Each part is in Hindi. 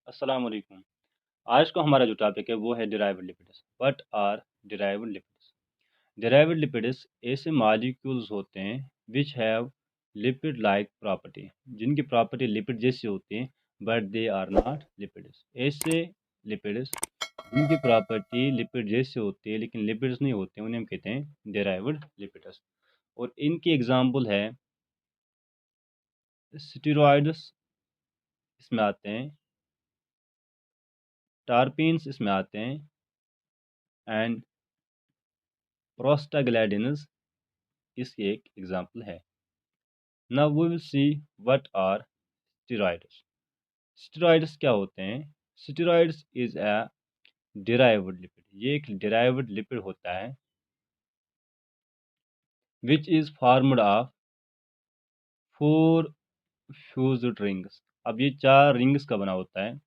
अस्सलाम वालेकुम। आज का हमारा जो टॉपिक है वो है derived lipids. What are derived lipids? Derived lipids ऐसे मॉलिक्यूल्स होते हैं which have lipid like property, जिनकी प्रॉपर्टी लिपिड जैसी होती है but they are not lipids. ऐसे लिपिड्स जिनकी प्रॉपर्टी लिपिड जैसे होती है लेकिन लिपिड्स नहीं होते उन्हें हम कहते हैं डिराइव्ड लिपिड्स। और इनकी एग्जांपल है स्टेरॉइड्स, इसमें आते हैं टारपीन्स, इसमें आते हैं एंड प्रोस्टाग्लैंडिन्स, इसकी एक एग्जांपल है। Now we will see what are steroids. Steroids क्या होते हैं? Steroids is a derived lipid. ये एक डिराइव्ड लिपिड होता है which is formed of 4 fused rings. अब ये 4 रिंग्स का बना होता है।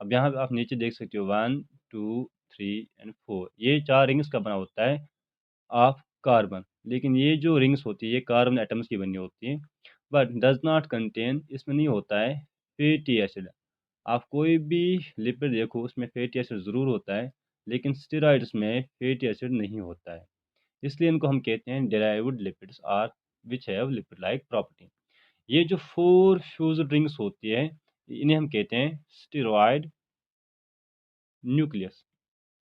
अब यहाँ पे आप नीचे देख सकते हो 1 2 3 एंड 4, ये 4 रिंग्स का बना होता है ऑफ कार्बन। लेकिन ये जो रिंग्स होती है ये कार्बन एटम्स की बनी होती है बट डज नॉट कंटेन, इसमें नहीं होता है फैटी एसिड। आप कोई भी लिपिड देखो उसमें फैटी एसिड ज़रूर होता है लेकिन स्टेरॉइड्स में फैटी एसिड नहीं होता है। इसलिए इनको हम कहते हैं derived lipids are which have lipid like property. ये जो 4 फ्यूज्ड रिंग्स होती है इन्हें हम कहते हैं स्टेरॉइड न्यूक्लियस।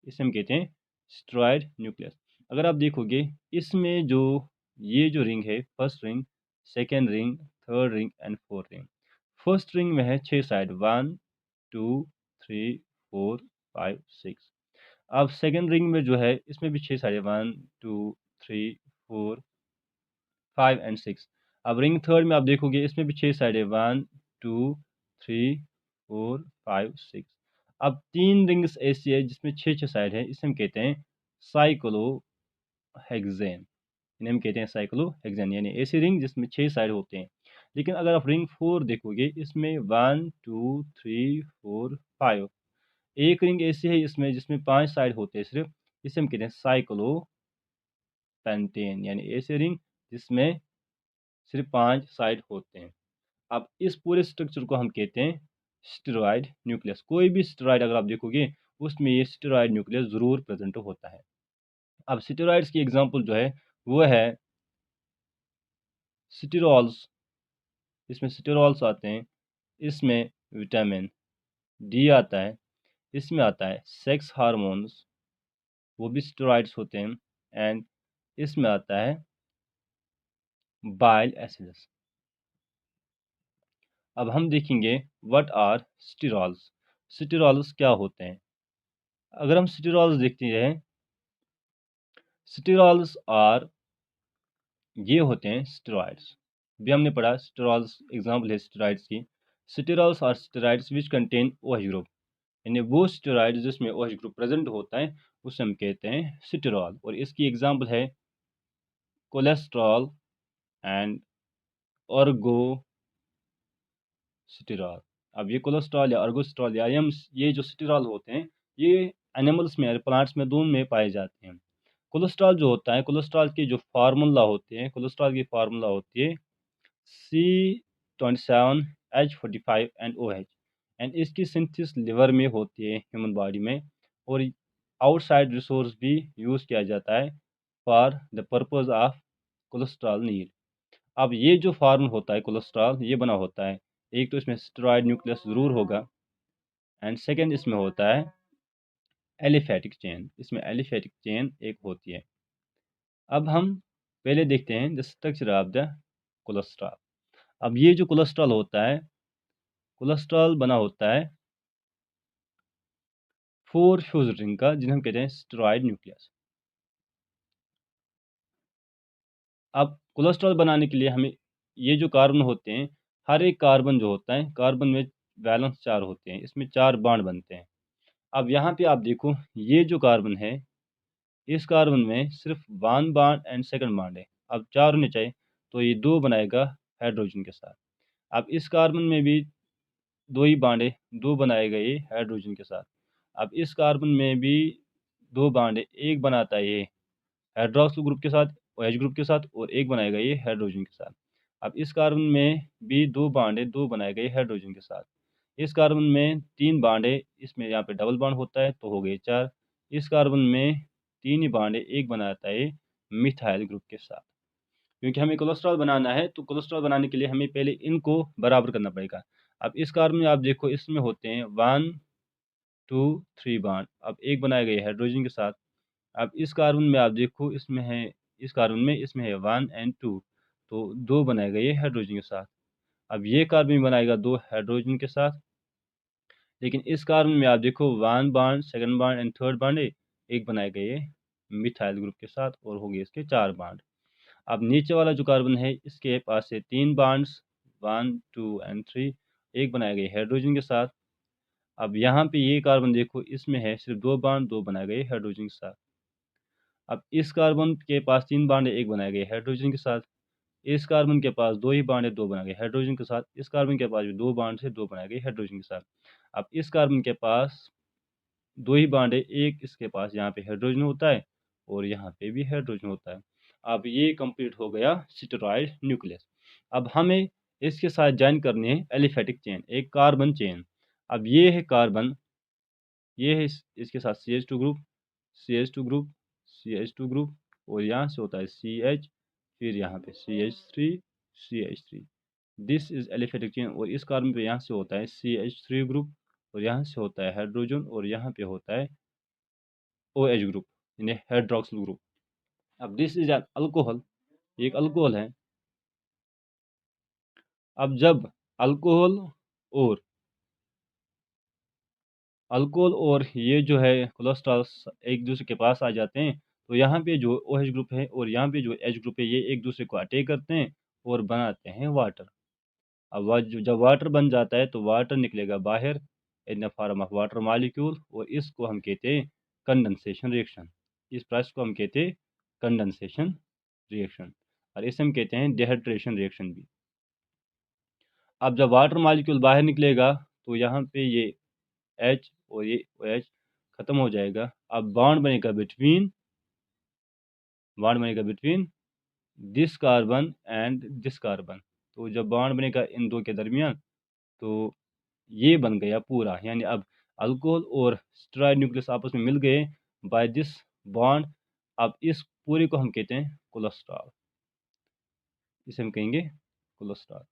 इसे हम कहते हैं स्टेरॉइड न्यूक्लियस। अगर आप देखोगे इसमें जो ये जो रिंग है, first ring, second ring, third ring and fourth ring. First ring में है 6 साइड, 1 2 3 4 5 6। अब सेकेंड रिंग में जो है इसमें भी 6 साइड है, 1 2 3 4 5 एंड 6। अब रिंग थर्ड में आप देखोगे इसमें भी 6 साइड है, 1 2 3 4 5 6। अब 3 रिंग्स ऐसी है जिसमें 6 साइड है, इसे हम कहते हैं साइक्लोहेक्सेन। इन्हें हम कहते हैं साइक्लोहेक्सेन, यानी ऐसी रिंग जिसमें 6 साइड होते हैं। लेकिन अगर आप रिंग 4 देखोगे इसमें 1 2 3 4 5, एक रिंग ऐसी है इसमें जिसमें 5 साइड होते हैं सिर्फ, इसे हम कहते हैं साइक्लोपेंटेन, यानी ऐसे रिंग जिसमें सिर्फ 5 साइड होते हैं। अब इस पूरे स्ट्रक्चर को हम कहते हैं स्टेरॉइड न्यूक्लियस। कोई भी स्टेरॉइड अगर आप देखोगे उसमें ये स्टेरॉइड न्यूक्लियस ज़रूर प्रेजेंट होता है। अब स्टेरॉइड्स की एग्जांपल जो है वो है स्टेरॉल्स। इसमें स्टेरॉल्स आते हैं, इसमें विटामिन डी आता है, इसमें आता है सेक्स हार्मोन्स, वो भी स्टेरॉइड्स होते हैं, एंड इसमें आता है बाइल एसिड्स। अब हम देखेंगे व्हाट आर स्टेरॉल्स। स्टेरॉल्स क्या होते हैं? अगर हम स्टेरॉल्स देखते हैं, स्टेरॉल्स आर, ये होते हैं स्टेरॉइड्स। भी हमने पढ़ा स्टेरॉल्स एग्जांपल है स्टेरॉइड्स की। Sterols are steroids which contain OH group, यानी वो स्टेरॉइड जिसमें ओएच ग्रुप प्रेजेंट होता है उसे हम कहते हैं स्टेरॉल। और इसकी एग्जांपल है कोलेस्ट्रॉल एंड अर्गोस्टेरॉल। अब ये कोलेस्ट्रॉल या अर्गोस्टेरॉल या ये जो स्टेरॉल होते हैं ये एनिमल्स में और प्लांट्स में दोनों में पाए जाते हैं। कोलेस्ट्रॉल जो होता है, कोलेस्ट्रॉल की जो फार्मूला होती है, कोलेस्ट्रॉल की फार्मूला होती है C27H45 एंड OH, एंड इसकी सिंथेसिस लिवर में होती है ह्यूमन बॉडी में। और आउटसाइड रिसोर्स भी यूज़ किया जाता है for the purpose of cholesterol need. अब ये जो फार्म होता है कोलेस्ट्रॉल ये बना होता है, एक तो इसमें स्टेरॉइड न्यूक्लियस ज़रूर होगा एंड सेकेंड इसमें होता है एलिफेटिक चेन। इसमें एलिफेटिक चेन एक होती है। अब हम पहले देखते हैं the structure of the cholesterol. अब ये जो कोलेस्ट्रॉल होता है, कोलेस्ट्रॉल बना होता है 4 फ्यूज्ड रिंग का, जिन्हें हम कहते हैं स्टेरॉइड न्यूक्लियस। अब कोलेस्ट्रॉल बनाने के लिए हमें ये जो कार्बन होते हैं, हर एक कार्बन जो होता है, कार्बन में वैलेंस 4 होते हैं, इसमें 4 बॉन्ड बनते हैं। अब यहाँ पे आप देखो ये जो कार्बन है, इस कार्बन में सिर्फ 1 बॉन्ड एंड सेकंड बॉन्ड है। अब 4 होने चाहिए तो ये 2 बनाएगा हाइड्रोजन के साथ। अब इस कार्बन में भी 2 ही बॉन्ड है, 2 बनाएगा ये हाइड्रोजन के साथ। अब इस कार्बन में भी 2 बॉन्ड है, एक बनाता है ये हाइड्रॉक्सिल ग्रुप के साथ, OH ग्रुप के साथ, और एक बनाएगा ये हाइड्रोजन के साथ। अब इस कार्बन में भी 2 बॉन्ड है, 2 बनाएगा ये हाइड्रोजन के साथ। इस कार्बन में 3 बॉन्ड है, इसमें यहाँ पे डबल बॉन्ड होता है तो हो गए 4। इस कार्बन में 3 ही बॉन्ड है, एक बनाता है मिथाइल ग्रुप के साथ। क्योंकि हमें कोलेस्ट्रॉल बनाना है तो कोलेस्ट्रॉल बनाने के लिए हमें पहले इनको बराबर करना पड़ेगा। अब इस कार्बन में आप देखो इसमें होते हैं 1 2 3 बॉन्ड। अब एक बनाया गया है हाइड्रोजन के साथ। अब इस कार्बन में आप देखो इसमें है, इस कार्बन में इसमें है 1 और 2, तो 2 बनाए गए हाइड्रोजन के साथ। अब ये कार्बन बनाएगा 2 हाइड्रोजन के साथ, लेकिन इस कार्बन में आप देखो 1 bond, second bond and third bond है, एक बनाए गए मिथाइल ग्रुप के साथ और हो गए इसके 4 बॉन्ड। अब नीचे वाला जो कार्बन है इसके पास है 3 बॉन्ड्स, 1 2 एंड 3, एक बनाए गए हाइड्रोजन के साथ। अब यहाँ पे ये कार्बन देखो इसमें है सिर्फ 2 बॉन्ड, 2 बनाए गए हाइड्रोजन के साथ। अब इस कार्बन के पास 3 बॉन्ड है, एक बनाए गए हाइड्रोजन के साथ। इस कार्बन के पास 2 ही बॉन्ड है, 2 बनाए गए हाइड्रोजन के साथ। इस कार्बन के पास भी 2 बॉन्ड है, 2 बनाए गए हाइड्रोजन के साथ। अब इस कार्बन के पास 2 ही बॉन्ड है, एक इसके पास यहाँ पे हाइड्रोजन होता है और यहाँ पे भी हाइड्रोजन होता है। अब ये कंप्लीट हो गया स्टेरॉयड न्यूक्लियस। अब हमें इसके साथ जॉइन करनी है एलिफेटिक चेन, एक कार्बन चेन। अब ये है कार्बन, ये है इसके साथ CH2 group, CH2 group, CH2 group और यहाँ से होता है CH, फिर यहाँ पे CH3, CH3। This is aliphatic chain. और इस कार्बन पे यहाँ से होता है CH3 ग्रुप और यहाँ से होता है हाइड्रोजन और यहाँ पे होता है OH ग्रुप, यानी हाइड्रोक्सिल ग्रुप। अब दिस इज एन अल्कोहल, एक अल्कोहल है। अब जब अल्कोहल और ये जो है कोलेस्ट्रॉल एक दूसरे के पास आ जाते हैं, तो यहाँ पे जो OH ग्रुप है और यहाँ पे जो H ग्रुप है ये एक दूसरे को अटैक करते हैं और बनाते हैं वाटर। अब जब वाटर बन जाता है तो वाटर निकलेगा बाहर in the form of water molecule और इसको हम कहते हैं कंडेंसेशन रिएक्शन। इस प्रोसेस को हम कहते हैं कंडेंसेशन रिएक्शन और इसे हम कहते हैं डिहाइड्रेशन रिएक्शन भी। अब जब वाटर मॉलिक्यूल बाहर निकलेगा तो यहाँ पे ये H और ये OH खत्म हो जाएगा। अब बॉन्ड बनेगा between this carbon and this carbon. तो जब बॉन्ड बनेगा इन दो के दरमियान तो ये बन गया पूरा, यानी अब अल्कोहल और स्टेरॉयड न्यूक्लियस आपस में मिल गए बाय दिस बॉन्ड। अब इस पूरे को हम कहते हैं कोलेस्ट्रॉल, इसे हम कहेंगे कोलेस्ट्रॉल।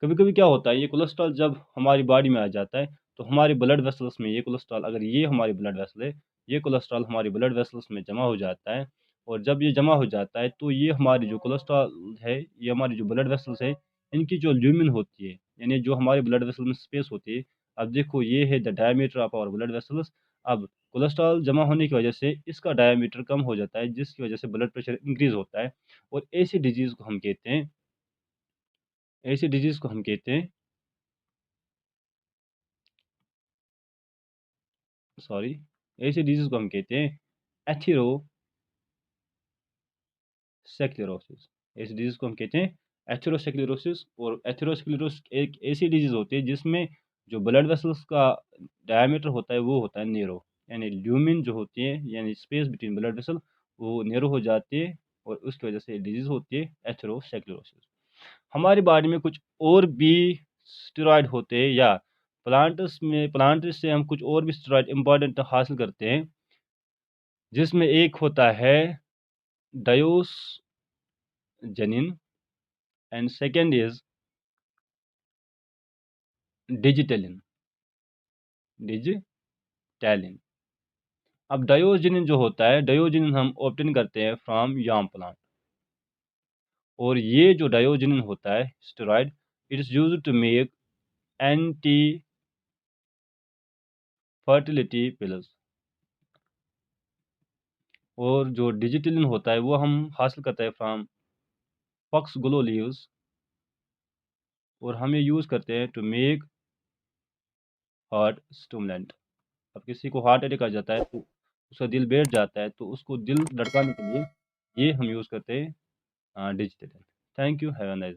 कभी कभी क्या होता है, ये कोलेस्ट्रॉल जब हमारी बॉडी में आ जाता है तो हमारे ब्लड वेसल्स में ये कोलेस्ट्रॉल, अगर ये हमारी ब्लड वेसल है, ये कोलेस्ट्रॉल हमारी ब्लड वेसल्स में जमा हो जाता है। और जब ये जमा हो जाता है तो ये हमारी जो कोलेस्ट्रॉल है, ये हमारी जो ब्लड वेसल्स है, इनकी जो ल्यूमिन होती है, यानी जो हमारे ब्लड वेसल में स्पेस होती है। अब देखो ये है the diameter of our blood vessels. अब कोलेस्ट्रॉल जमा होने की वजह से इसका डायमीटर कम हो जाता है, जिसकी वजह से ब्लड प्रेशर इंक्रीज होता है और ऐसी डिजीज़ को हम कहते हैं, ऐसी डिजीज़ को हम कहते हैं सॉरी ऐसी डिजीज़ को हम कहते हैं एथेरोस्क्लेरोसिस। ऐसी डिजीज़ को हम कहते हैं एथेरोस्क्लेरोसिस। और एथेरोस्क्लेरोसिस एक ऐसी डिजीज़ होती है जिसमें जो ब्लड वेसल्स का डायमीटर होता है वो होता है नैरो, यानी ल्यूमिन जो होती है यानी स्पेस बिटवीन ब्लड वेसल वो नैरो हो जाती है और उसकी वजह से डिजीज़ होती है एथेरोस्क्लेरोसिस। हमारी बॉडी में कुछ और भी स्टेरॉयड होते हैं, या प्लांट्स से हम कुछ और भी स्टेरॉयड इंपॉर्टेंट हासिल करते हैं, जिसमें एक होता है डायोजनिन एंड सेकेंड इज डिजिटलिन। डिजिटलिन। अब डायोजनिन जो होता है, डायोजनिन हम ऑब्टेन करते हैं फ्रॉम याम प्लांट। और ये जो डायोजनिन होता है steroid, it is used to make anti fertility pills. और जो डिजिटलिन होता है वो हम हासिल करते हैं फ्रॉम फॉक्स ग्लो लीव्स और हम ये यूज़ करते हैं टू मेक हार्ट स्टिमुलेंट। अब किसी को हार्ट अटैक आ जाता है तो उसका दिल बैठ जाता है, तो उसको दिल धड़काने के लिए ये हम यूज़ करते हैं digitalin. Thank you, have a nice